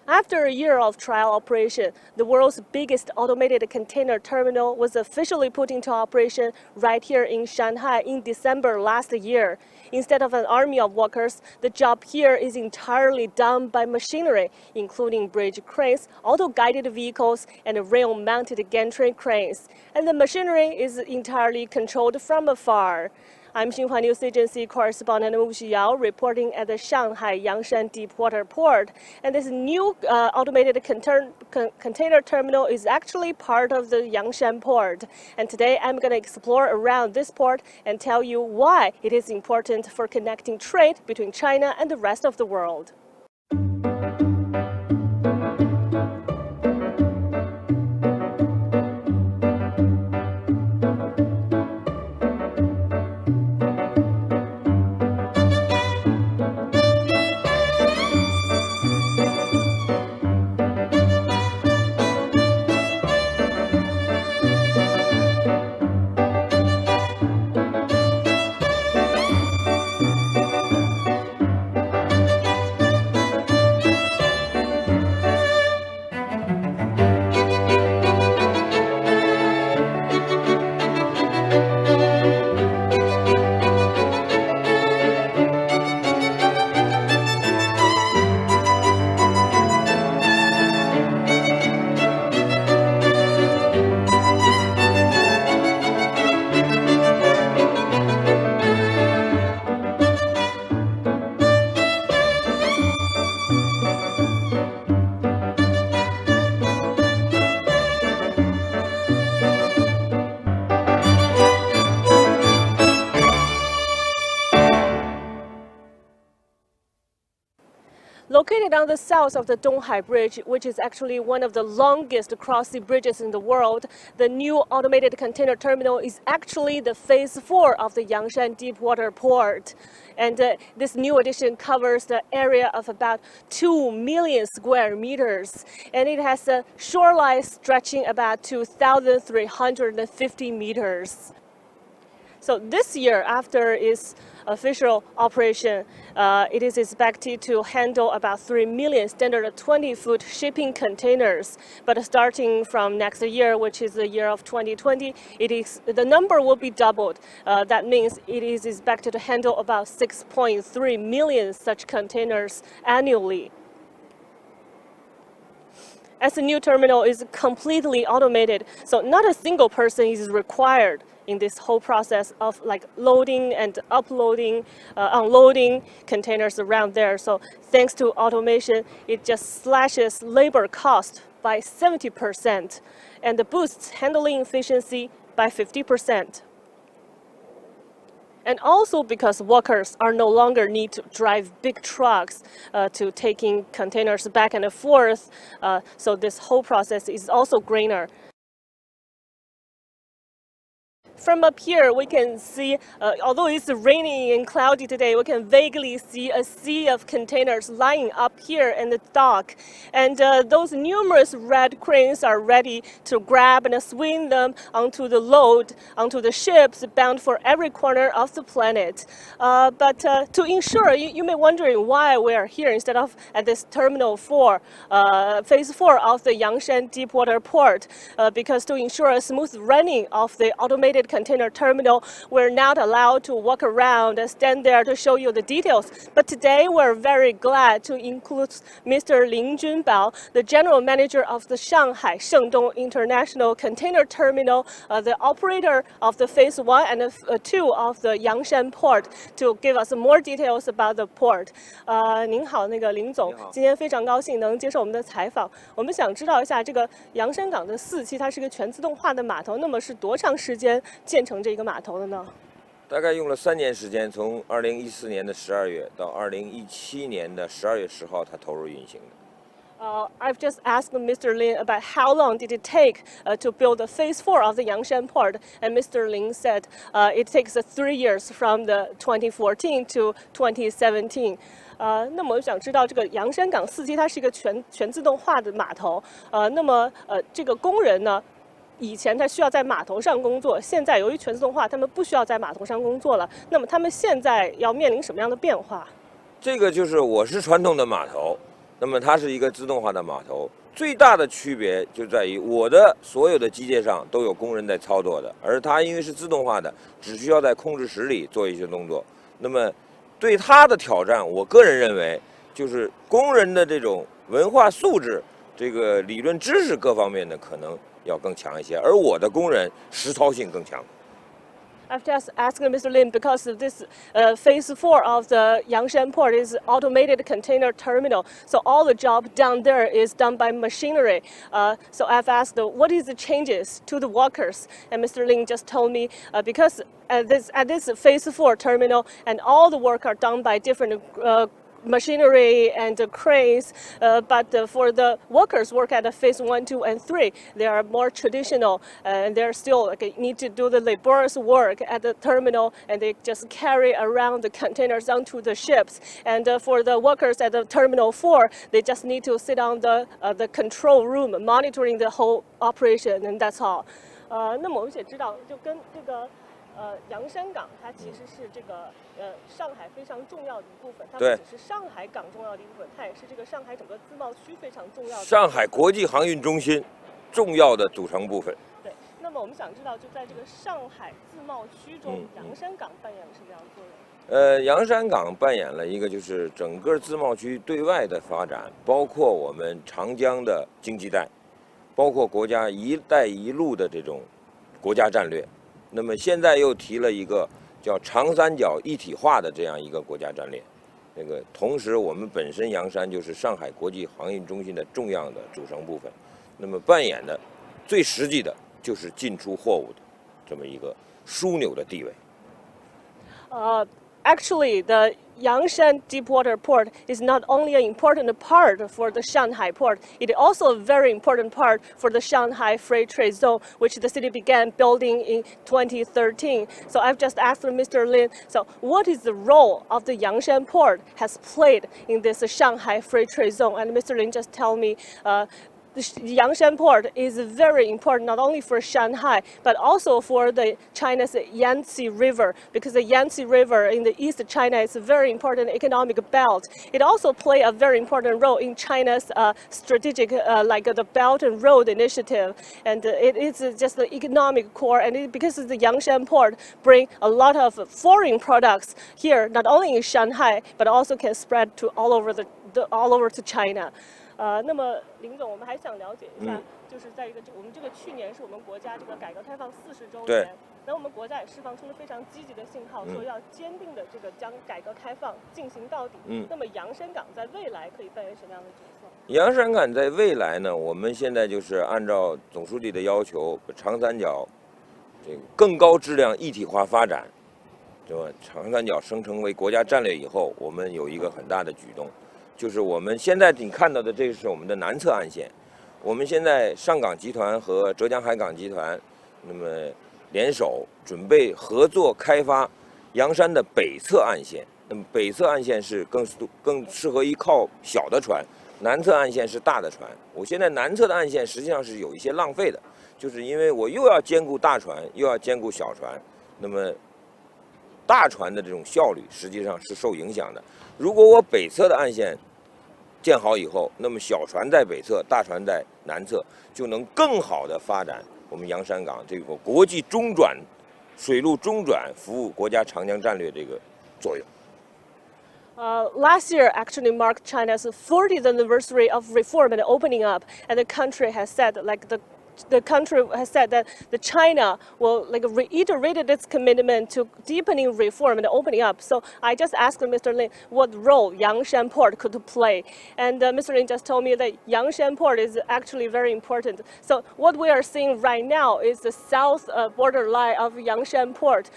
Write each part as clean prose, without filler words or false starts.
After a year of trial operation, the world's biggest automated container terminal was officially put into operation right here in Shanghai in December last year. Instead of an army of workers, the job here is entirely done by machinery, including bridge cranes, auto-guided vehicles, and rail-mounted gantry cranes. And the machinery is entirely controlled from afar. I'm Xinhua News Agency correspondent Wu Xiyao reporting at the Shanghai Yangshan Deepwater Port. And this new automated container terminal is actually part of the Yangshan port. And today I'm going to explore around this port and tell you why it is important for connecting trade between China and the rest of the world. Located on the south of the Donghai Bridge, which is actually one of the longest cross-sea bridges in the world, the new automated container terminal is actually the phase 4 of the Yangshan Deepwater Port. And this new addition covers the area of about 2 million square meters. And it has a shoreline stretching about 2,350 meters. So this year, after its official operation, it is expected to handle about 3 million standard 20-foot shipping containers. But starting from next year, which is the year of 2020, the number will be doubled. That means it is expected to handle about 6.3 million such containers annually. As the new terminal is completely automated, so not a single person is required in this whole process of like loading and uploading, unloading containers around there. So thanks to automation, it just slashes labor cost by 70% and boosts handling efficiency by 50%. And also because workers are no longer need to drive big trucks to taking containers back and forth, so this whole process is also greener. From up here, we can see, although it's rainy and cloudy today, we can vaguely see a sea of containers lying up here in the dock. And those numerous red cranes are ready to grab and swing them onto the load, onto the ships bound for every corner of the planet. But to ensure, you may be wondering why we are here instead of at this Terminal 4, Phase 4 of the Yangshan Deepwater Port, because to ensure a smooth running of the automated container terminal, we're not allowed to walk around and stand there to show you the details. But today we're very glad to include Mr. Lin Junbao, the general manager of the Shanghai Shengdong International Container Terminal, the operator of the Phase 1 and 2 of the Yangshan Port, to give us more details about the port. 您好，那个林总，今天非常高兴能接受我们的采访。我们想知道一下，这个洋山港的4期，它是个全自动化的码头，那么是多长时间建成这个码头的呢？大概用了3年时间，从2014年的12月到2017年的12月10号，它投入运行的。I've just asked Mr. Lin about how long did it take to build the Phase 4 of the Yangshan port, and Mr. Lin said it takes 3 years from the 2014 to 2017. 那么我想知道这个洋山港4期它是一个全自动化的码头，那么这个工人呢，以前他需要在码头上工作，现在由于全自动化，他们不需要在码头上工作了。那么他们现在要面临什么样的变化？这个就是我是传统的码头，那么它是一个自动化的码头。最大的区别就在于我的所有的机械上都有工人在操作的，而它因为是自动化的，只需要在控制室里做一些动作。那么对它的挑战，我个人认为就是工人的这种文化素质、这个理论知识各方面的可能要更强一些，而我的工人实操性更强。I've just asked Mr. Lin because this phase 4 of the Yangshan port is automated container terminal. So all the job down there is done by machinery. So I've asked what is the changes to the workers, and Mr. Lin just told me because at this phase 4 terminal and all the work are done by different machinery and cranes, but for the workers work at phase 1, 2, and 3, they are more traditional, and they're still need to do the laborious work at the terminal, and they just carry around the containers onto the ships. And for the workers at the terminal 4, they just need to sit on the control room, monitoring the whole operation, and that's all. 那么我们也知道，就跟这个洋山港，它其实是这个上海非常重要的一部分。它不只是上海港重要的一部分，它也是这个上海整个自贸区非常重要的。上海国际航运中心重要的组成部分。对，那么我们想知道，就在这个上海自贸区中，洋山港扮演了什么样的作用？洋山港扮演了一个就是整个自贸区对外的发展，包括我们长江的经济带，包括国家“一带一路”的这种国家战略。那么现在又提了一个叫长三角一体化的这样一个国家战略。同时我们本身洋山就是上海国际航运中心的重要的组成部分，那么扮演的最实际的就是进出货物的这么一个枢纽的地位。Actually, the Yangshan deepwater port is not only an important part for the Shanghai port, it is also a very important part for the Shanghai Free Trade Zone, which the city began building in 2013. So I've just asked Mr. Lin, so what is the role of the Yangshan port has played in this Shanghai Free Trade Zone? And Mr. Lin just tell me the Yangshan port is very important not only for Shanghai but also for the China's Yangtze River, because the Yangtze River in the East China is a very important economic belt. It also plays a very important role in China's strategic like the Belt and Road Initiative, and it is just the economic core. And because the Yangshan port bring a lot of foreign products here, not only in Shanghai but also can spread to all over to China. 那么林总，我们还想了解一下，就是在我们这个去年是我们国家这个改革开放40周年，那我们国家也释放出了非常积极的信号，说要坚定的这个将改革开放进行到底。那么洋山港在未来可以扮演什么样的角色？洋山港在未来呢，我们现在就是按照总书记的要求，长三角这个更高质量一体化发展，对吧？长三角升成为国家战略以后，我们有一个很大的举动。就是我们现在你看到的，这是我们的南侧岸线。我们现在上港集团和浙江海港集团，那么联手准备合作开发洋山的北侧岸线。那么北侧岸线是更适合依靠小的船，南侧岸线是大的船。我现在南侧的岸线实际上是有一些浪费的，就是因为我又要兼顾大船，又要兼顾小船，那么大船的这种效率实际上是受影响的。如果我北侧的岸线建好以后，那么小船在北侧，大船在南侧，就能更好的发展我们洋山港这个国际中转、水陆中转服务国家长江战略这个作用。Last year actually marked China's 40th anniversary of reform and opening up, and the country has said the country has said that the China will reiterated its commitment to deepening reform and opening up. So I just asked Mr. Lin what role Yangshan port could play, and Mr. Lin just told me that Yangshan port is actually very important. So what we are seeing right now is the south border line of Yangshan port,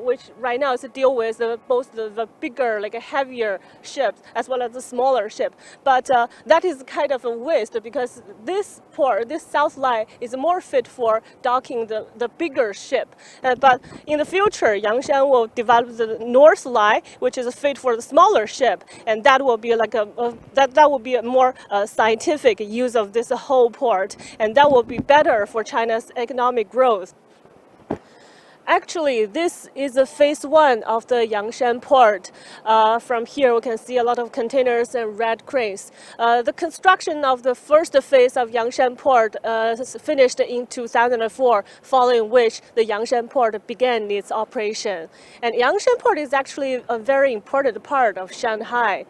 which right now is to deal with both the bigger, heavier ships as well as the smaller ship. But that is kind of a waste, because this port, this south line, is more fit for docking the bigger ship. But in the future, Yangshan will develop the north line, which is fit for the smaller ship, and that will be that will be a more scientific use of this whole port, and that will be better for China's economic growth. Actually, this is a phase one of the Yangshan port. From here, we can see a lot of containers and red cranes. The construction of the first phase of Yangshan port finished in 2004, following which the Yangshan port began its operation. And Yangshan port is actually a very important part of Shanghai.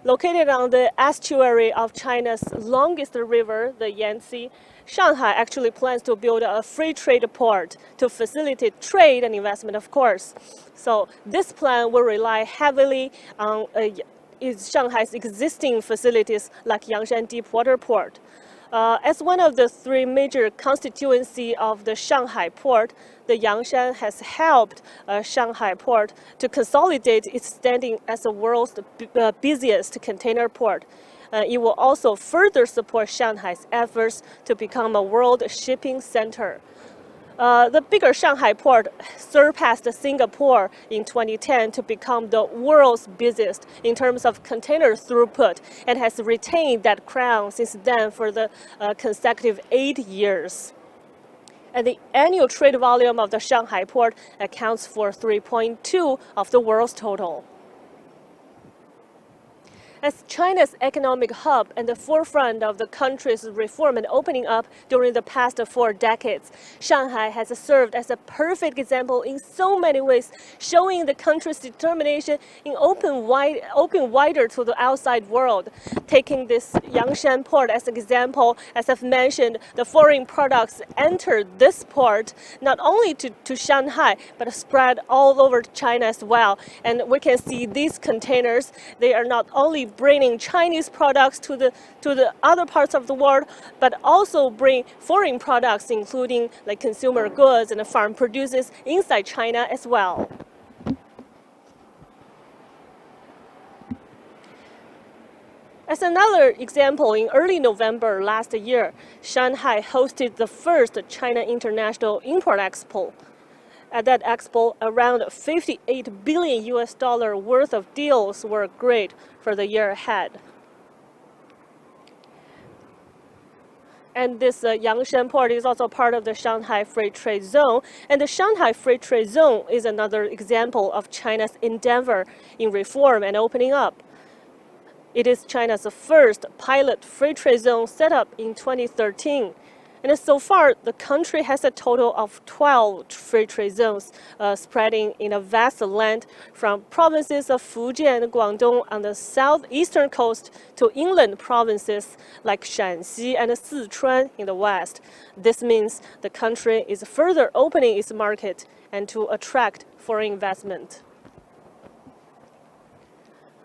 Located on the estuary of China's longest river, the Yangtze, Shanghai actually plans to build a free trade port to facilitate trade and investment, of course. So this plan will rely heavily on Shanghai's existing facilities like Yangshan Deepwater Port. As one of the three major constituencies of the Shanghai port, the Yangshan has helped Shanghai port to consolidate its standing as the world's busiest container port. It will also further support Shanghai's efforts to become a world shipping center. The bigger Shanghai port surpassed Singapore in 2010 to become the world's busiest in terms of container throughput and has retained that crown since then for the consecutive 8 years. And the annual trade volume of the Shanghai port accounts for 3.2 of the world's total. As China's economic hub and the forefront of the country's reform and opening up during the past 4 decades, Shanghai has served as a perfect example in so many ways, showing the country's determination in open wider to the outside world. Taking this Yangshan port as an example, as I've mentioned, the foreign products entered this port not only to Shanghai, but spread all over China as well. And we can see these containers, they are not only bringing Chinese products to the other parts of the world, but also bring foreign products, including like consumer goods and farm produces inside China as well. As another example, in early November last year, Shanghai hosted the first China International Import Expo. At that expo, around 58 billion US dollar worth of deals were agreed for the year ahead. And this Yangshan port is also part of the Shanghai Free Trade Zone. And the Shanghai Free Trade Zone is another example of China's endeavor in reform and opening up. It is China's first pilot free trade zone set up in 2013. And so far, the country has a total of 12 free trade zones spreading in a vast land from provinces of Fujian and Guangdong on the southeastern coast to inland provinces like Shanxi and Sichuan in the west. This means the country is further opening its market and to attract foreign investment.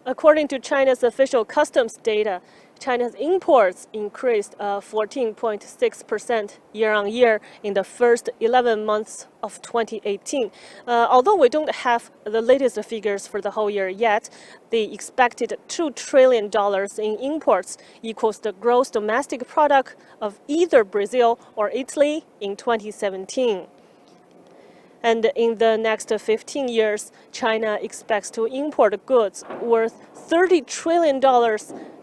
According to China's official customs data, China's imports increased 14.6% year-on-year in the first 11 months of 2018. Although we don't have the latest figures for the whole year yet, the expected $2 trillion in imports equals the gross domestic product of either Brazil or Italy in 2017. And in the next 15 years, China expects to import goods worth $30 trillion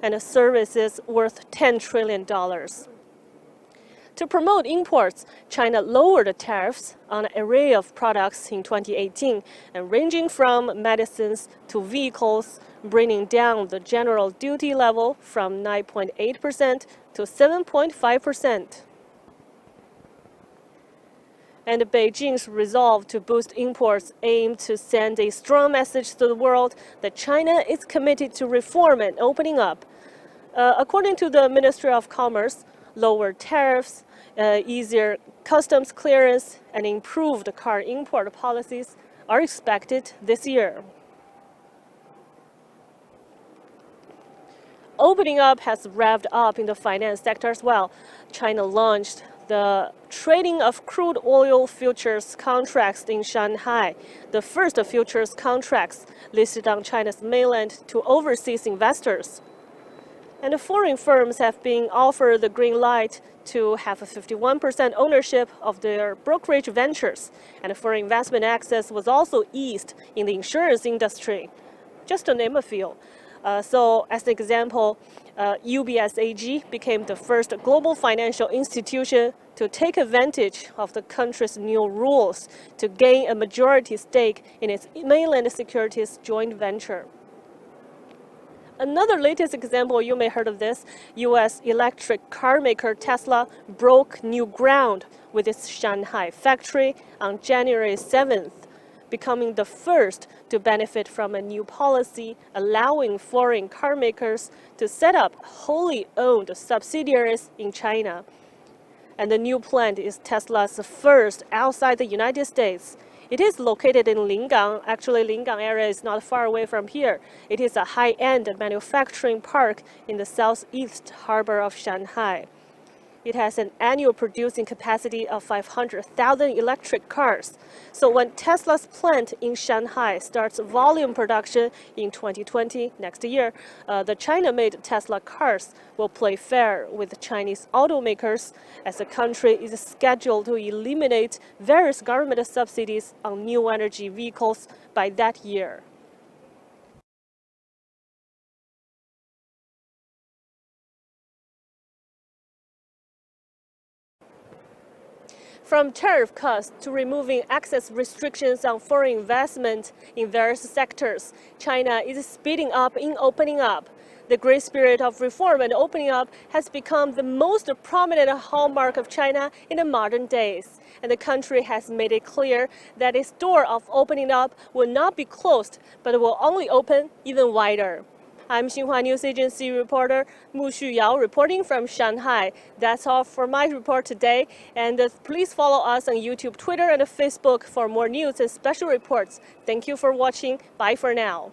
and services worth $10 trillion. To promote imports, China lowered tariffs on an array of products in 2018, and ranging from medicines to vehicles, bringing down the general duty level from 9.8% to 7.5%. And Beijing's resolve to boost imports aimed to send a strong message to the world that China is committed to reform and opening up. According to the Ministry of Commerce, lower tariffs, easier customs clearance, and improved car import policies are expected this year. Opening up has revved up in the finance sector as well. China launched the trading of crude oil futures contracts in Shanghai, the first futures contracts listed on China's mainland to overseas investors. And the foreign firms have been offered the green light to have a 51% ownership of their brokerage ventures, and foreign investment access was also eased in the insurance industry, just to name a few. So, as an example, UBS AG became the first global financial institution to take advantage of the country's new rules to gain a majority stake in its mainland securities joint venture. Another latest example, you may have heard of this, US electric car maker Tesla broke new ground with its Shanghai factory on January 7th, becoming the first to benefit from a new policy allowing foreign car makers to set up wholly owned subsidiaries in China. And the new plant is Tesla's first outside the United States. It is located in Lingang. Actually, Lingang area is not far away from here. It is a high-end manufacturing park in the southeast harbor of Shanghai. It has an annual producing capacity of 500,000 electric cars. So when Tesla's plant in Shanghai starts volume production in 2020, next year, the China-made Tesla cars will play fair with Chinese automakers as the country is scheduled to eliminate various government subsidies on new energy vehicles by that year. From tariff cuts to removing access restrictions on foreign investment in various sectors, China is speeding up in opening up. The great spirit of reform and opening up has become the most prominent hallmark of China in the modern days. And the country has made it clear that its door of opening up will not be closed, but will only open even wider. I'm Xinhua News Agency reporter Mu Xuyao reporting from Shanghai. That's all for my report today. And please follow us on YouTube, Twitter, and Facebook for more news and special reports. Thank you for watching. Bye for now.